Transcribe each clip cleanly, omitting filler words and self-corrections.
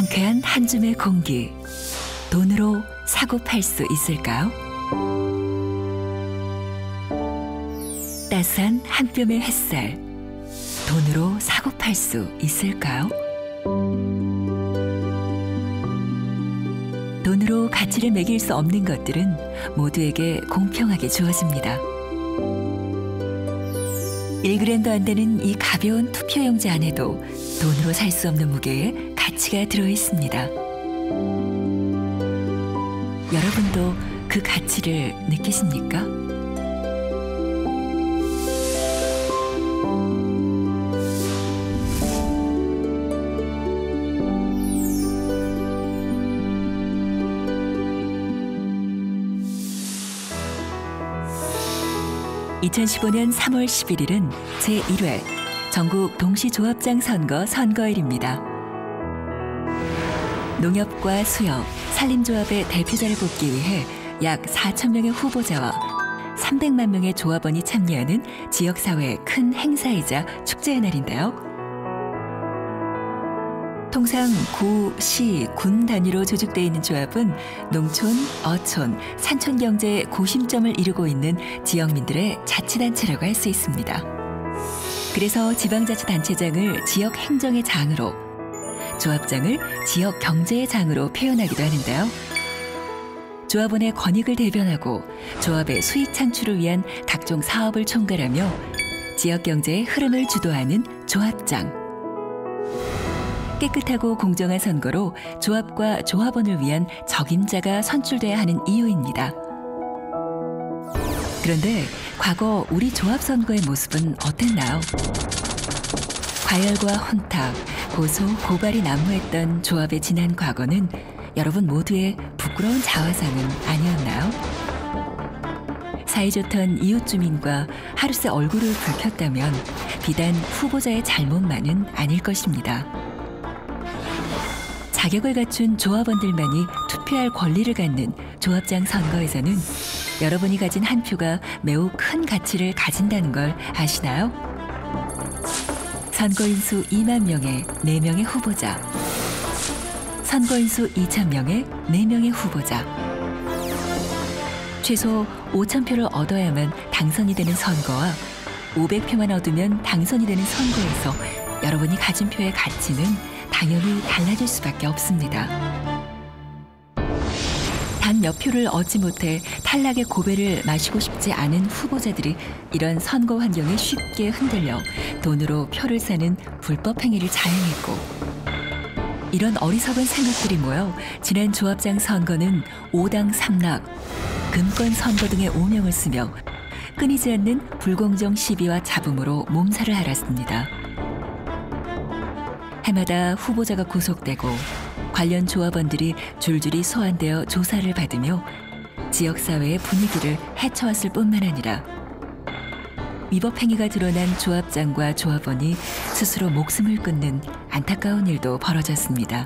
상쾌한 한 줌의 공기, 돈으로 사고 팔 수 있을까요? 따스한 한 뼘의 햇살, 돈으로 사고 팔 수 있을까요? 돈으로 가치를 매길 수 없는 것들은 모두에게 공평하게 주어집니다. 1g도 안 되는 이 가벼운 투표용지 안에도 돈으로 살 수 없는 무게의 가치가 들어 있습니다. 여러분도 그 가치를 느끼십니까? (2015년 3월 11일은) 제1회 전국 동시조합장 선거 선거일입니다. 농협과 수협, 산림조합의 대표자를 뽑기 위해 약 4,000명의 후보자와 300만 명의 조합원이 참여하는 지역사회의 큰 행사이자 축제의 날인데요. 통상 구, 시, 군 단위로 조직되어 있는 조합은 농촌, 어촌, 산촌 경제의 고심점을 이루고 있는 지역민들의 자치단체라고 할 수 있습니다. 그래서 지방자치단체장을 지역 행정의 장으로, 조합장을 지역 경제의 장으로 표현하기도 하는데요. 조합원의 권익을 대변하고 조합의 수익 창출을 위한 각종 사업을 총괄하며 지역 경제의 흐름을 주도하는 조합장. 깨끗하고 공정한 선거로 조합과 조합원을 위한 적임자가 선출돼야 하는 이유입니다. 그런데 과거 우리 조합 선거의 모습은 어땠나요? 과열과 혼탁, 고소, 고발이 난무했던 조합의 지난 과거는 여러분 모두의 부끄러운 자화상은 아니었나요? 사이좋던 이웃 주민과 하루새 얼굴을 붉혔다면 비단 후보자의 잘못만은 아닐 것입니다. 자격을 갖춘 조합원들만이 투표할 권리를 갖는 조합장 선거에서는 여러분이 가진 한 표가 매우 큰 가치를 가진다는 걸 아시나요? 선거인수 2만 명에 4명의 후보자, 선거인수 2,000명에 4명의 후보자, 최소 5,000표를 얻어야만 당선이 되는 선거와 500표만 얻으면 당선이 되는 선거에서 여러분이 가진 표의 가치는 당연히 달라질 수밖에 없습니다. 단 몇 표를 얻지 못해 탈락의 고배를 마시고 싶지 않은 후보자들이 이런 선거 환경에 쉽게 흔들려 돈으로 표를 사는 불법 행위를 자행했고, 이런 어리석은 생각들이 모여 지난 조합장 선거는 5당 3락, 금권 선거 등의 오명을 쓰며 끊이지 않는 불공정 시비와 잡음으로 몸살을 앓았습니다. 해마다 후보자가 구속되고 관련 조합원들이 줄줄이 소환되어 조사를 받으며 지역사회의 분위기를 해쳐왔을 뿐만 아니라 위법 행위가 드러난 조합장과 조합원이 스스로 목숨을 끊는 안타까운 일도 벌어졌습니다.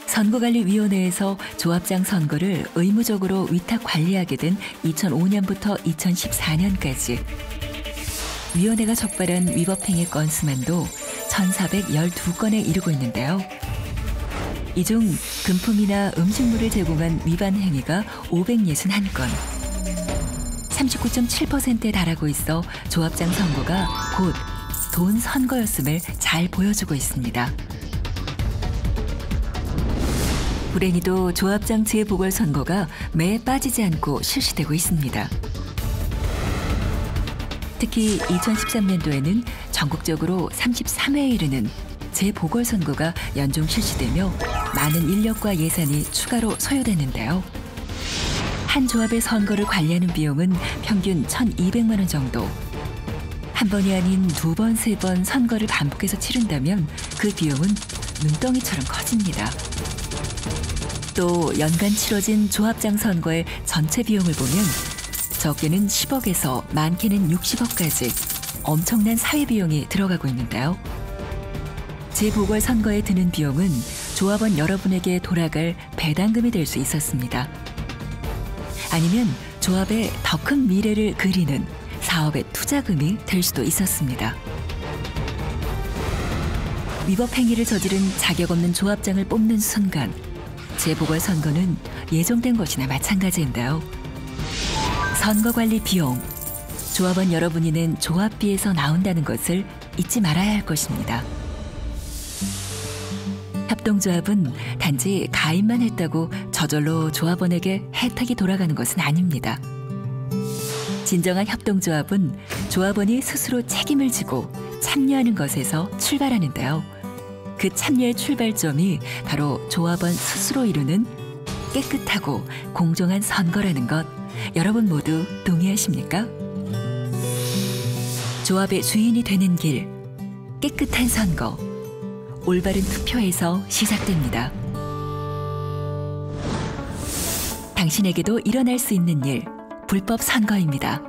선거관리위원회에서 조합장 선거를 의무적으로 위탁 관리하게 된 2005년부터 2014년까지 위원회가 적발한 위법행위 건수만도 1,412건에 이르고 있는데요. 이 중 금품이나 음식물을 제공한 위반 행위가 561건, 39.7%에 달하고 있어 조합장 선거가 곧 돈 선거였음을 잘 보여주고 있습니다. 불행히도 조합장 재보궐선거가 매해 빠지지 않고 실시되고 있습니다. 특히 2013년도에는 전국적으로 33회에 이르는 재보궐선거가 연중 실시되며 많은 인력과 예산이 추가로 소요됐는데요. 한 조합의 선거를 관리하는 비용은 평균 1,200만 원 정도. 한 번이 아닌 2번, 3번 선거를 반복해서 치른다면 그 비용은 눈덩이처럼 커집니다. 또 연간 치러진 조합장 선거의 전체 비용을 보면 적게는 10억에서 많게는 60억까지 엄청난 사회 비용이 들어가고 있는데요. 재보궐선거에 드는 비용은 조합원 여러분에게 돌아갈 배당금이 될 수 있었습니다. 아니면 조합의 더 큰 미래를 그리는 사업의 투자금이 될 수도 있었습니다. 위법 행위를 저지른 자격 없는 조합장을 뽑는 순간 재보궐선거는 예정된 것이나 마찬가지인데요. 선거관리 비용, 조합원 여러분이 낸 조합비에서 나온다는 것을 잊지 말아야 할 것입니다. 협동조합은 단지 가입만 했다고 저절로 조합원에게 혜택이 돌아가는 것은 아닙니다. 진정한 협동조합은 조합원이 스스로 책임을 지고 참여하는 것에서 출발하는데요. 그 참여의 출발점이 바로 조합원 스스로 이루는 깨끗하고 공정한 선거라는 것, 여러분 모두 동의하십니까? 조합의 주인이 되는 길, 깨끗한 선거, 올바른 투표에서 시작됩니다. 당신에게도 일어날 수 있는 일, 불법 선거입니다.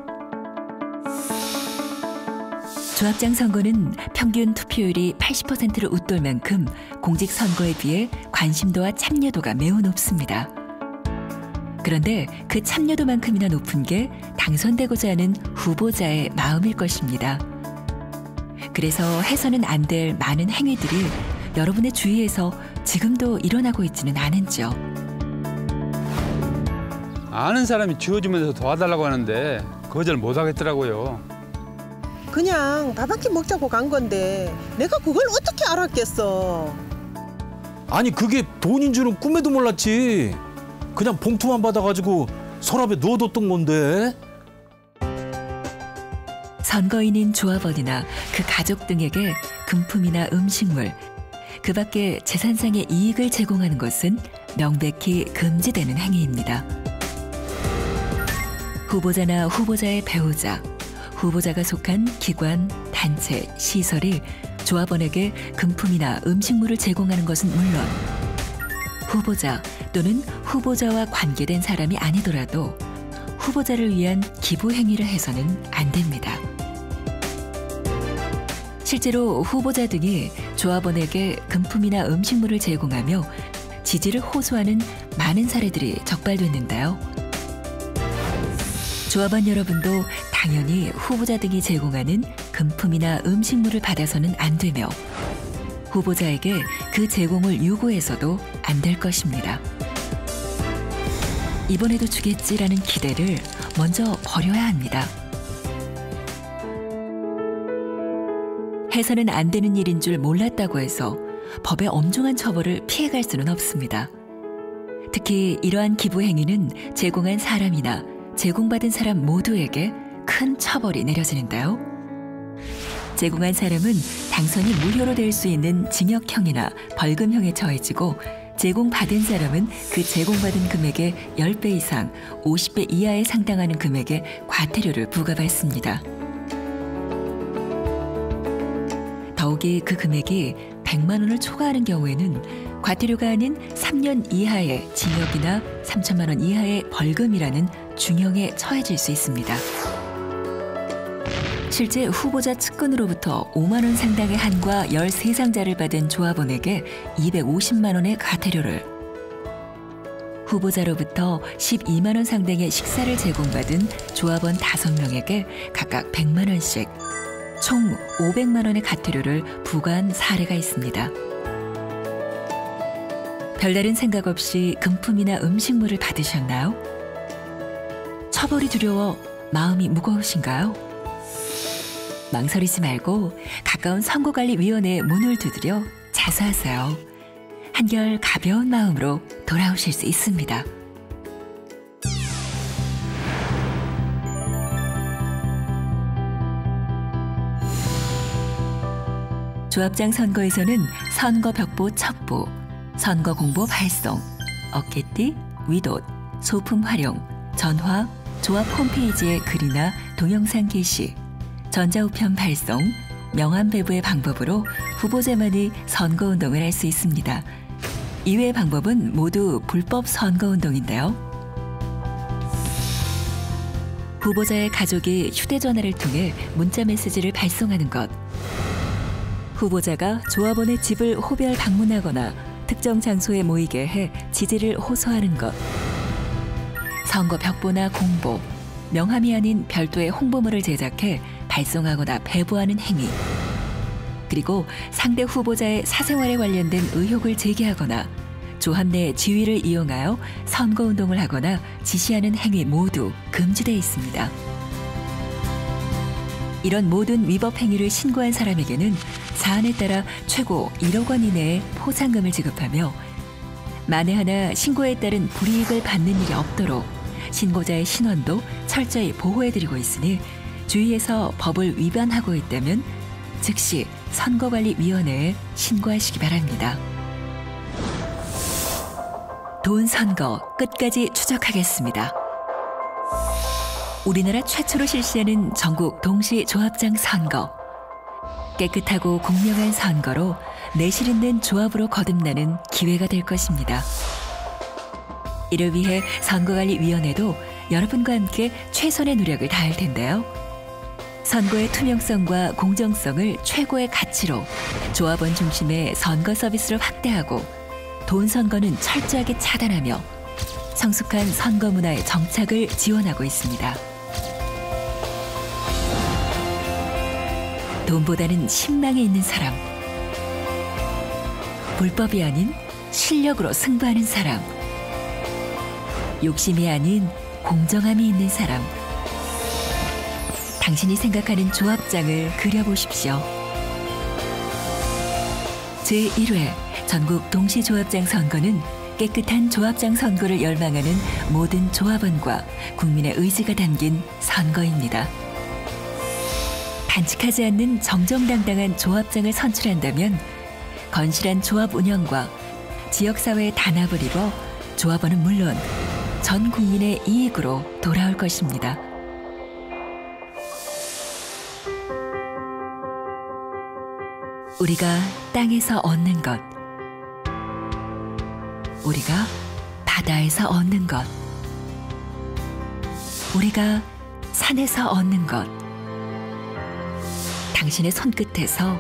조합장 선거는 평균 투표율이 80%를 웃돌 만큼 공직선거에 비해 관심도와 참여도가 매우 높습니다. 그런데 그 참여도만큼이나 높은 게 당선되고자 하는 후보자의 마음일 것입니다. 그래서 해서는 안 될 많은 행위들이 여러분의 주위에서 지금도 일어나고 있지는 않은지요. 아는 사람이 지어주면서 도와달라고 하는데 거절 못 하겠더라고요. 그냥 밥 한 끼 먹자고 간 건데 내가 그걸 어떻게 알았겠어. 아니 그게 돈인 줄은 꿈에도 몰랐지. 그냥 봉투만 받아가지고 서랍에 넣어뒀던 건데. 선거인인 조합원이나 그 가족 등에게 금품이나 음식물, 그 밖에 재산상의 이익을 제공하는 것은 명백히 금지되는 행위입니다. 후보자나 후보자의 배우자, 후보자가 속한 기관, 단체, 시설이 조합원에게 금품이나 음식물을 제공하는 것은 물론 후보자 또는 후보자와 관계된 사람이 아니더라도 후보자를 위한 기부 행위를 해서는 안 됩니다. 실제로 후보자 등이 조합원에게 금품이나 음식물을 제공하며 지지를 호소하는 많은 사례들이 적발됐는데요. 조합원 여러분도 당연히 후보자 등이 제공하는 금품이나 음식물을 받아서는 안 되며 후보자에게 그 제공을 요구해서도 안 될 것입니다. 이번에도 주겠지라는 기대를 먼저 버려야 합니다. 해서는 안 되는 일인 줄 몰랐다고 해서 법의 엄중한 처벌을 피해갈 수는 없습니다. 특히 이러한 기부 행위는 제공한 사람이나 제공받은 사람 모두에게 큰 처벌이 내려지는데요. 제공한 사람은 당선이 무효로 될 수 있는 징역형이나 벌금형에 처해지고 제공받은 사람은 그 제공받은 금액의 10배 이상 50배 이하에 상당하는 금액의 과태료를 부과받습니다. 더욱이 그 금액이 100만 원을 초과하는 경우에는 과태료가 아닌 3년 이하의 징역이나 3천만 원 이하의 벌금이라는 중형에 처해질 수 있습니다. 실제 후보자 측근으로부터 5만 원 상당의 한과 13상자를 받은 조합원에게 250만 원의 과태료를, 후보자로부터 12만 원 상당의 식사를 제공받은 조합원 5명에게 각각 100만 원씩, 총 500만 원의 과태료를 부과한 사례가 있습니다. 별다른 생각 없이 금품이나 음식물을 받으셨나요? 처벌이 두려워 마음이 무거우신가요? 망설이지 말고 가까운 선거관리위원회에 문을 두드려 자수하세요. 한결 가벼운 마음으로 돌아오실 수 있습니다. 조합장 선거에서는 선거 벽보 첩보, 선거 공보 발송, 어깨띠, 위돗, 소품 활용, 전화, 조합 홈페이지의 글이나 동영상 게시, 전자우편 발송, 명함 배부의 방법으로 후보자만이 선거운동을 할 수 있습니다. 이외의 방법은 모두 불법 선거운동인데요. 후보자의 가족이 휴대전화를 통해 문자메시지를 발송하는 것, 후보자가 조합원의 집을 호별 방문하거나 특정 장소에 모이게 해 지지를 호소하는 것, 선거 벽보나 공보, 명함이 아닌 별도의 홍보물을 제작해 발송하거나 배부하는 행위, 그리고 상대 후보자의 사생활에 관련된 의혹을 제기하거나 조합 내 지위를 이용하여 선거운동을 하거나 지시하는 행위 모두 금지되어 있습니다. 이런 모든 위법 행위를 신고한 사람에게는 사안에 따라 최고 1억 원 이내의 포상금을 지급하며 만에 하나 신고에 따른 불이익을 받는 일이 없도록 신고자의 신원도 철저히 보호해드리고 있으니 주위에서 법을 위반하고 있다면 즉시 선거관리위원회에 신고하시기 바랍니다. 돈 선거 끝까지 추적하겠습니다. 우리나라 최초로 실시하는 전국 동시 조합장 선거. 깨끗하고 공정한 선거로 내실 있는 조합으로 거듭나는 기회가 될 것입니다. 이를 위해 선거관리위원회도 여러분과 함께 최선의 노력을 다할 텐데요. 선거의 투명성과 공정성을 최고의 가치로 조합원 중심의 선거 서비스를 확대하고 돈 선거는 철저하게 차단하며 성숙한 선거 문화의 정착을 지원하고 있습니다. 돈보다는 신망이 있는 사람, 불법이 아닌 실력으로 승부하는 사람, 욕심이 아닌 공정함이 있는 사람, 당신이 생각하는 조합장을 그려보십시오. 제1회 전국 동시조합장 선거는 깨끗한 조합장 선거를 열망하는 모든 조합원과 국민의 의지가 담긴 선거입니다. 반칙하지 않는 정정당당한 조합장을 선출한다면 건실한 조합 운영과 지역사회의 단합을 이뤄 조합원은 물론 전 국민의 이익으로 돌아올 것입니다. 우리가 땅에서 얻는 것, 우리가 바다에서 얻는 것, 우리가 산에서 얻는 것, 당신의 손끝에서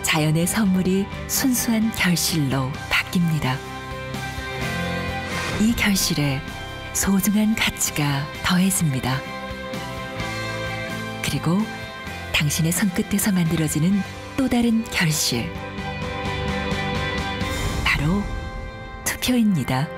자연의 선물이 순수한 결실로 바뀝니다. 이 결실에 소중한 가치가 더해집니다. 그리고 당신의 손끝에서 만들어지는 또 다른 결실, 바로 투표입니다.